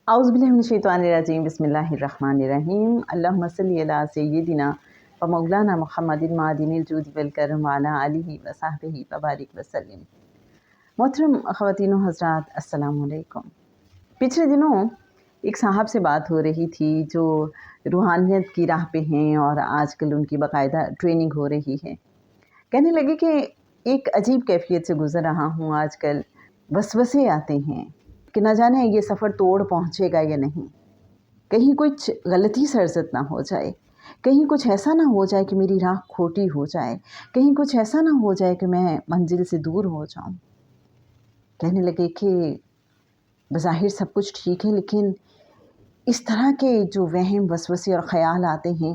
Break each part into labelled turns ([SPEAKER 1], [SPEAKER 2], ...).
[SPEAKER 1] औज़ुबिल्लाहिमिनश्शैतानिर्रजीम बिस्मिल्लाहिर्रहमानिर्रहीम अल्लाहुम्मा सल्लि अला सय्यिदिना व मौलाना मुहम्मदिन मादिनिल जूदि वल करम व अला आलिहि व सहबिहि व बारिक व सल्लिम। मोहतरम ख़वातीन व हज़रात, अस्सलामु अलैकुम। पिछले दिनों एक साहब से बात हो रही थी जो रूहानियत की राह पे हैं और आजकल उनकी बाकायदा ट्रेनिंग हो रही है। कहने लगे कि एक अजीब कैफियत से गुज़र रहा हूँ आजकल, वसवसे आते हैं कि न जाने ये सफ़र तोड़ पहुँचेगा या नहीं, कहीं कुछ गलती सरजद ना हो जाए, कहीं कुछ ऐसा ना हो जाए कि मेरी राह खोटी हो जाए, कहीं कुछ ऐसा ना हो जाए कि मैं मंजिल से दूर हो जाऊं। कहने लगे कि बज़ाहिर सब कुछ ठीक है, लेकिन इस तरह के जो वहम वसवसे और ख़याल आते हैं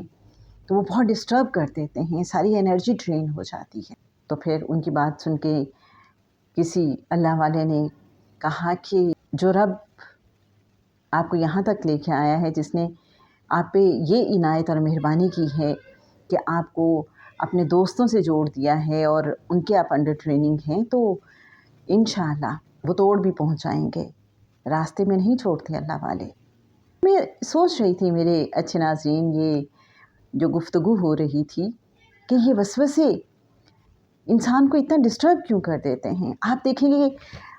[SPEAKER 1] तो वो बहुत डिस्टर्ब कर देते हैं, सारी एनर्जी ड्रेन हो जाती है। तो फिर उनकी बात सुन के किसी अल्लाह वाले ने कहा कि जो रब आपको यहाँ तक लेके आया है, जिसने आप पे ये इनायत और मेहरबानी की है कि आपको अपने दोस्तों से जोड़ दिया है और उनके आप अंडर ट्रेनिंग हैं, तो इंशाअल्लाह वो तोड़ भी पहुँचाएंगे, रास्ते में नहीं छोड़ते अल्लाह वाले। मैं सोच रही थी मेरे अच्छे नाज़रीन, ये जो गुफ्तगू हो रही थी कि ये वसवसे इंसान को इतना डिस्टर्ब क्यों कर देते हैं। आप देखेंगे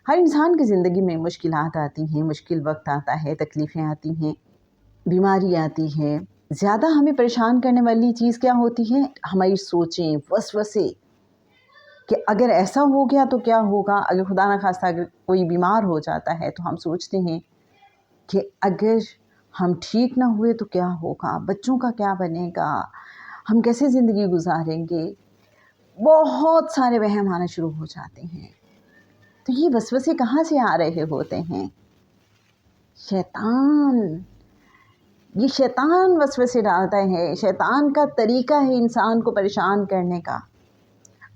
[SPEAKER 1] हर इंसान की ज़िंदगी में मुश्किलात आती हैं, मुश्किल वक्त आता है, तकलीफ़ें आती हैं, बीमारी आती है। ज़्यादा हमें परेशान करने वाली चीज़ क्या होती है? हमारी सोचें, वसवसे कि अगर ऐसा हो गया तो क्या होगा, अगर खुदा ना खास्ता अगर कोई बीमार हो जाता है तो हम सोचते हैं कि अगर हम ठीक ना हुए तो क्या होगा, बच्चों का क्या बनेगा, हम कैसे ज़िंदगी गुजारेंगे। बहुत सारे वहम आना शुरू हो जाते हैं। तो ये वसवसे कहाँ से आ रहे होते हैं? शैतान, ये शैतान वसवसे डालता है। शैतान का तरीका है इंसान को परेशान करने का।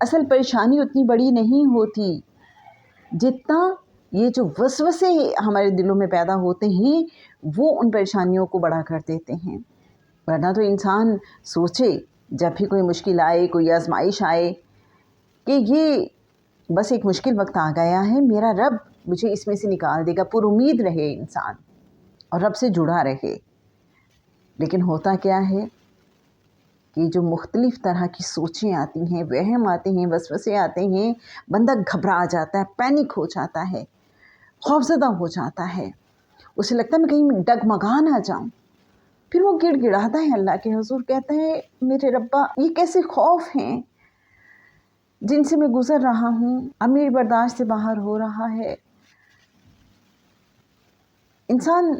[SPEAKER 1] असल परेशानी उतनी बड़ी नहीं होती जितना ये जो वसवसे हमारे दिलों में पैदा होते हैं वो उन परेशानियों को बड़ा कर देते हैं। वरना तो इंसान सोचे जब भी कोई मुश्किल आए, कोई आजमाइश आए कि ये बस एक मुश्किल वक्त आ गया है, मेरा रब मुझे इसमें से निकाल देगा, पुरुमीद रहे इंसान और रब से जुड़ा रहे। लेकिन होता क्या है कि जो मुख्तलिफ़ तरह की सोचें आती हैं, वहम आते हैं, वसवसे आते हैं, बंदा घबरा जाता है, पैनिक हो जाता है, खौफज़दा हो जाता है। उसे लगता है मैं कहीं डगमगा ना जाऊं। फिर वो गिड़गिड़ाता है अल्लाह के हुज़ूर, कहता है मेरे रब्बा ये कैसे खौफ हैं जिनसे मैं गुज़र रहा हूँ, अब मेरी बर्दाश्त से बाहर हो रहा है। इंसान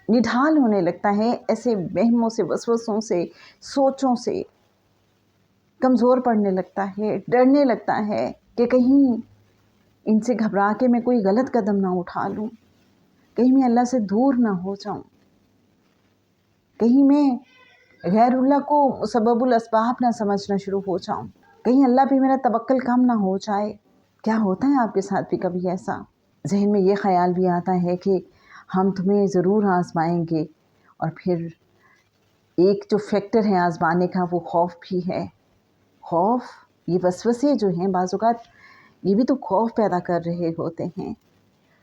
[SPEAKER 1] निढाल होने लगता है ऐसे वहमों से, वसवसों से, सोचों से, कमज़ोर पड़ने लगता है, डरने लगता है कि कहीं इनसे घबरा के मैं कोई गलत कदम ना उठा लूँ, कहीं मैं अल्लाह से दूर ना हो जाऊँ, कहीं मैं गैरुल्लाह को मुसब्बबुल अस्बाब ना समझना शुरू हो जाऊँ, कहीं अल्लाह पे मेरा तवक्कल कम ना हो जाए। क्या होता है आपके साथ भी कभी ऐसा? जहन में ये ख्याल भी आता है कि हम तुम्हें ज़रूर आजमाएंगे, और फिर एक जो फैक्टर है आजमाने का वो खौफ भी है। खौफ, ये वसवसे जो हैं बाज़ औक़ात ये भी तो खौफ पैदा कर रहे होते हैं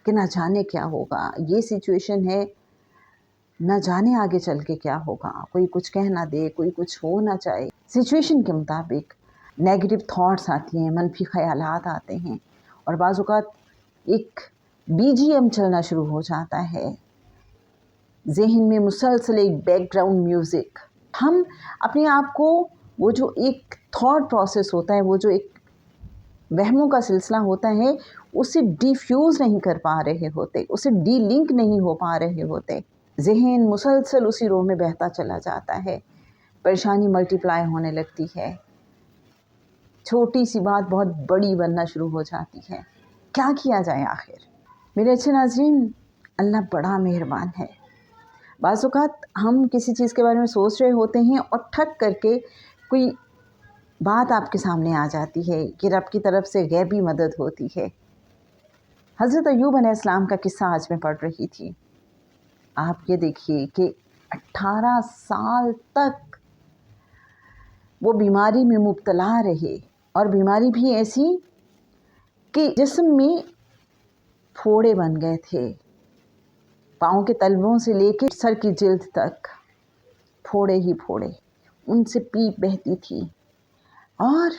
[SPEAKER 1] कि ना जाने क्या होगा, ये सिचुएशन है, ना जाने आगे चल के क्या होगा, कोई कुछ कह ना दे, कोई कुछ हो ना चाहे। सिचुएशन के मुताबिक नेगेटिव थॉट्स आती हैं, मनफी ख़यालात आते हैं, और बाज़ औक़ात एक बीजीएम चलना शुरू हो जाता है ज़हन में, मुसलसल एक बैकग्राउंड म्यूज़िक। हम अपने आप को वो जो एक थॉट प्रोसेस होता है, वो जो एक वहमों का सिलसिला होता है, उससे डिफ्यूज़ नहीं कर पा रहे होते, उससे डी लिंक नहीं हो पा रहे होते। ज़हन मुसलसल उसी रो में बहता चला जाता है, परेशानी मल्टीप्लाई होने लगती है, छोटी सी बात बहुत बड़ी बनना शुरू हो जाती है। क्या किया जाए आखिर? मेरे अच्छे नाज़रीन, अल्लाह बड़ा मेहरबान है। बाज़ औक़ात हम किसी चीज़ के बारे में सोच रहे होते हैं और ठक करके कोई बात आपके सामने आ जाती है कि रब की तरफ से गैबी मदद होती है। हज़रत अय्यूब अलैहिस्सलाम का किस्सा आज मैं पढ़ रही थी। आप ये देखिए कि 18 साल तक वो बीमारी में मुब्तला रहे, और बीमारी भी ऐसी कि जिस्म में फोड़े बन गए थे, پاؤں کے تلووں سے لے کے سر کی جلد تک پھوڑے ہی پھوڑے، ان سے پیپ بہتی تھی اور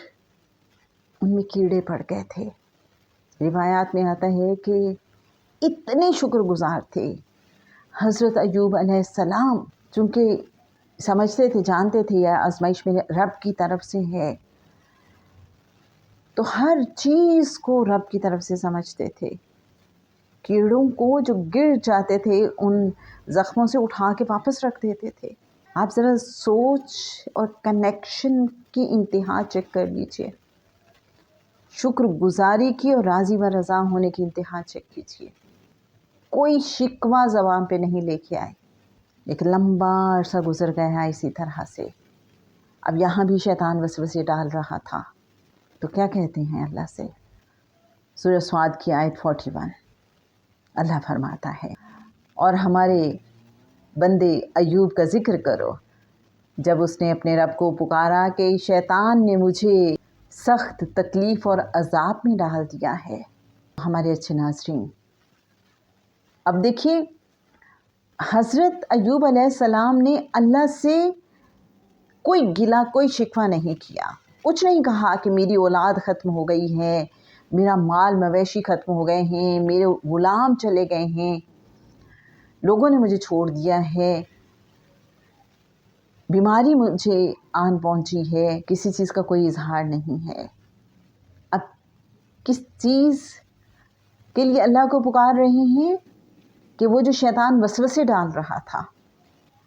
[SPEAKER 1] ان میں کیڑے پڑ گئے تھے۔ روایات میں آتا ہے کہ اتنے شکر گزار تھے حضرت ایوب علیہ السلام، چونکہ سمجھتے تھے، جانتے تھے یہ آزمائش میرے رب کی طرف سے ہے، تو ہر چیز کو رب کی طرف سے سمجھتے تھے۔ کیڑوں کو جو گر جاتے تھے ان زخموں سے اٹھا کے واپس رکھ دیتے تھے۔ آپ ذرا سوچ اور کنیکشن کی انتہا چیک کر لیجئے، شکر گزاری کی اور راضی و رضا ہونے کی انتہا چیک کیجئے۔ کوئی شکوہ زبان پہ نہیں لے کے آئے۔ ایک لمبا عرصہ گزر گیا اسی طرح سے، اب یہاں بھی شیطان وسوسے ڈال رہا تھا، تو کیا کہتے ہیں اللہ سے؟ سورہ صاد کی آیت 41 اللہ فرماتا ہے، اور ہمارے بندے ایوب کا ذکر کرو جب اس نے اپنے رب کو پکارا کہ شیطان نے مجھے سخت تکلیف اور عذاب میں ڈال دیا ہے۔ ہمارے اچھے ناظرین، اب دیکھیے حضرت ایوب علیہ السلام نے اللہ سے کوئی گلہ کوئی شکوہ نہیں کیا، کچھ نہیں کہا کہ میری اولاد ختم ہو گئی ہے، میرا مال مویشی ختم ہو گئے ہیں، میرے غلام چلے گئے ہیں، لوگوں نے مجھے چھوڑ دیا ہے، بیماری مجھے آن پہنچی ہے، کسی چیز کا کوئی اظہار نہیں ہے۔ اب کس چیز کے لیے اللہ کو پکار رہے ہیں؟ کہ وہ جو شیطان وسوسے ڈال رہا تھا،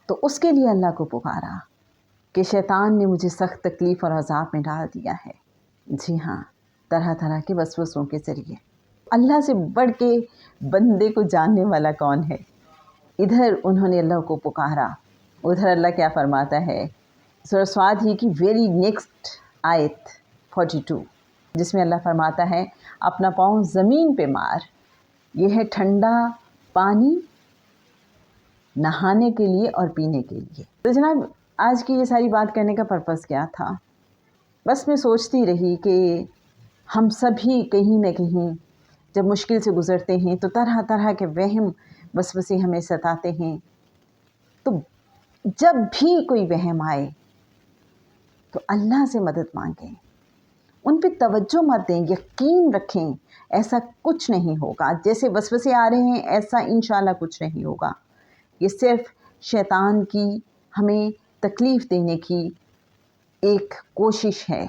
[SPEAKER 1] تو اس کے لیے اللہ کو پکارا کہ شیطان نے مجھے سخت تکلیف اور عذاب میں ڈال دیا ہے۔ جی ہاں، طرح طرح کے وسوسوں کے ذریعے۔ اللہ سے بڑھ کے بندے کو جاننے والا کون ہے؟ ادھر انہوں نے اللہ کو پکارا، ادھر اللہ کیا فرماتا ہے؟ سورہ صاد ہی کی ویری نیکسٹ آیت 42 جس میں اللہ فرماتا ہے اپنا پاؤں زمین پہ مار، یہ ہے ٹھنڈا پانی نہانے کے لیے اور پینے کے لیے۔ تو جناب آج کی یہ ساری بات کرنے کا پرپس کیا تھا؟ بس میں سوچتی رہی کہ ہم سبھی کہیں نہ کہیں جب مشکل سے گزرتے ہیں تو طرح طرح کے وہم وسوسے ہمیں ستاتے ہیں، تو جب بھی کوئی وہم آئے تو اللہ سے مدد مانگیں، ان پہ توجہ مت دیں، یقین رکھیں ایسا کچھ نہیں ہوگا، جیسے وسوسے آ رہے ہیں ایسا انشاءاللہ کچھ نہیں ہوگا، یہ صرف شیطان کی ہمیں تکلیف دینے کی ایک کوشش ہے،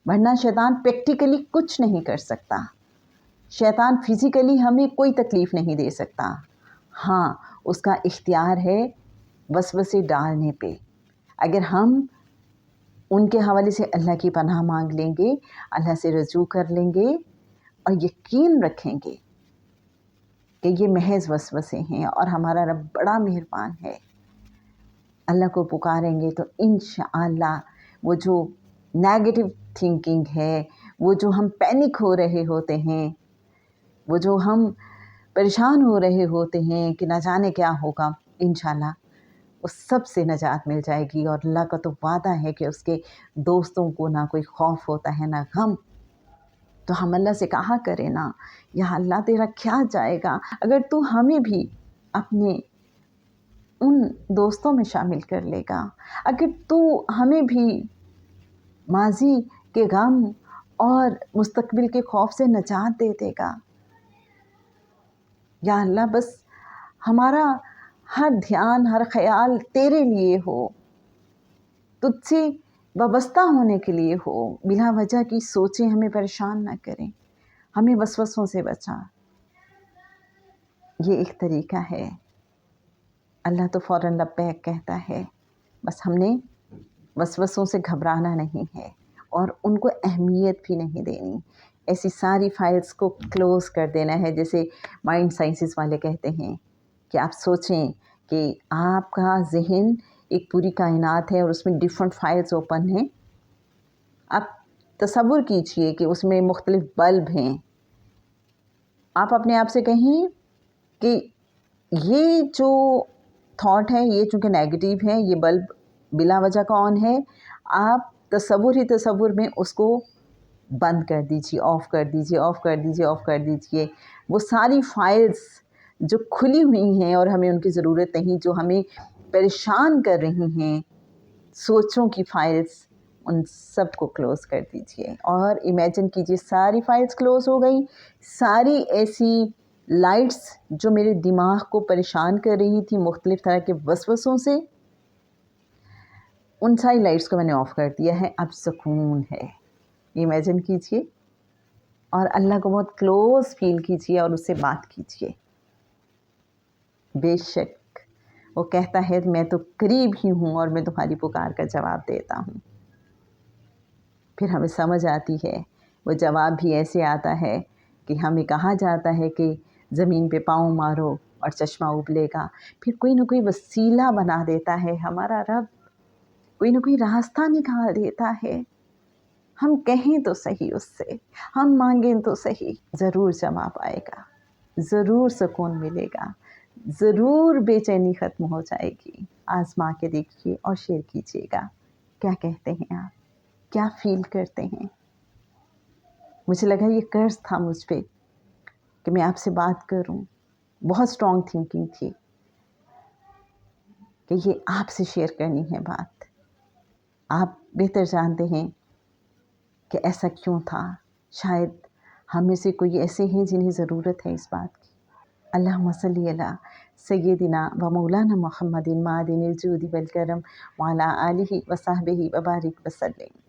[SPEAKER 1] ورنہ شیطان پریکٹیکلی کچھ نہیں کر سکتا، شیطان فزیکلی ہمیں کوئی تکلیف نہیں دے سکتا، ہاں اس کا اختیار ہے وسوسے ڈالنے پہ۔ اگر ہم ان کے حوالے سے اللہ کی پناہ مانگ لیں گے، اللہ سے رجوع کر لیں گے اور یقین رکھیں گے کہ یہ محض وسوسے ہیں اور ہمارا رب بڑا مہربان ہے، اللہ کو پکاریں گے تو انشاءاللہ وہ جو نیگیٹو تھنکنگ ہے، وہ جو ہم پینک ہو رہے ہوتے ہیں، وہ جو ہم پریشان ہو رہے ہوتے ہیں کہ نہ جانے کیا ہوگا، انشاءاللہ اس سب سے نجات مل جائے گی، اور اللہ کا تو وعدہ ہے کہ اس کے دوستوں کو نہ کوئی خوف ہوتا ہے نہ غم۔ تو ہم اللہ سے کہا کریں نا، یا اللہ تیرا کیا جائے گا اگر تو ہمیں بھی اپنے ان دوستوں میں شامل کر لے گا، اگر تو ہمیں بھی ماضی کے غم اور مستقبل کے خوف سے نجات دے دے گا۔ یا اللہ بس ہمارا ہر دھیان ہر خیال تیرے لیے ہو، تجھ سے وابستہ ہونے کے لیے ہو، بلا وجہ کی سوچیں ہمیں پریشان نہ کریں، ہمیں وسوسوں سے بچا۔ یہ ایک طریقہ ہے، اللہ تو فوراً لبیک کہتا ہے، بس ہم نے وسوسوں سے گھبرانا نہیں ہے اور ان کو اہمیت بھی نہیں دینی، ایسی ساری فائلز کو کلوز کر دینا ہے، جیسے مائنڈ سائنسز والے کہتے ہیں کہ آپ سوچیں کہ آپ کا ذہن ایک پوری کائنات ہے اور اس میں ڈیفرنٹ فائلز اوپن ہیں، آپ تصور کیجئے کہ اس میں مختلف بلب ہیں، آپ اپنے آپ سے کہیں کہ یہ جو تھاٹ ہے یہ چونکہ نیگیٹو ہے، یہ بلب بلا وجہ کا آن ہے، آپ تصور ہی تصور میں اس کو بند کر دیجئے، آف کر دیجئے، آف کر دیجئے، آف کر دیجئے، وہ ساری فائلز जो खुली हुई हैं और हमें उनकी ज़रूरत नहीं, जो हमें परेशान कर रही हैं, सोचों की फ़ाइल्स, उन सब को क्लोज़ कर दीजिए। और इमेजिन कीजिए सारी फ़ाइल्स क्लोज़ हो गई, सारी ऐसी लाइट्स जो मेरे दिमाग को परेशान कर रही थी मुख्तलिफ़ तरह के वसवसों से, उन सारी लाइट्स को मैंने ऑफ़ कर दिया है। अब सुकून है। इमेजिन कीजिए और अल्लाह को बहुत क्लोज़ फ़ील कीजिए और उससे बात कीजिए। बेशक वो कहता है मैं तो करीब ही हूँ और मैं तुम्हारी पुकार का जवाब देता हूँ। फिर हमें समझ आती है, वो जवाब भी ऐसे आता है कि हमें कहा जाता है कि ज़मीन पे पाँव मारो और चश्मा उबलेगा। फिर कोई ना कोई वसीला बना देता है हमारा रब, कोई ना कोई रास्ता निकाल देता है। हम कहें तो सही उससे, हम मांगें तो सही, ज़रूर जवाब आएगा, ज़रूर सुकून मिलेगा, ज़रूर बेचैनी ख़त्म हो जाएगी। आज़मा के देखिए और शेयर कीजिएगा। क्या कहते हैं आप? क्या फ़ील करते हैं? मुझे लगा ये कर्ज़ था मुझ पे कि मैं आपसे बात करूं। बहुत स्ट्रॉन्ग थिंकिंग थी कि ये आपसे शेयर करनी है बात। आप बेहतर जानते हैं कि ऐसा क्यों था। शायद हम में से कोई ऐसे हैं जिन्हें ज़रूरत है इस बात की। अल्लाहुम्मा सल्ली अला सय्यदिना व मौलाना मुहम्मदिन मादिनिल जूदि वल करम व अला आलिहि व सहबिहि व बारिक व सल्लिम।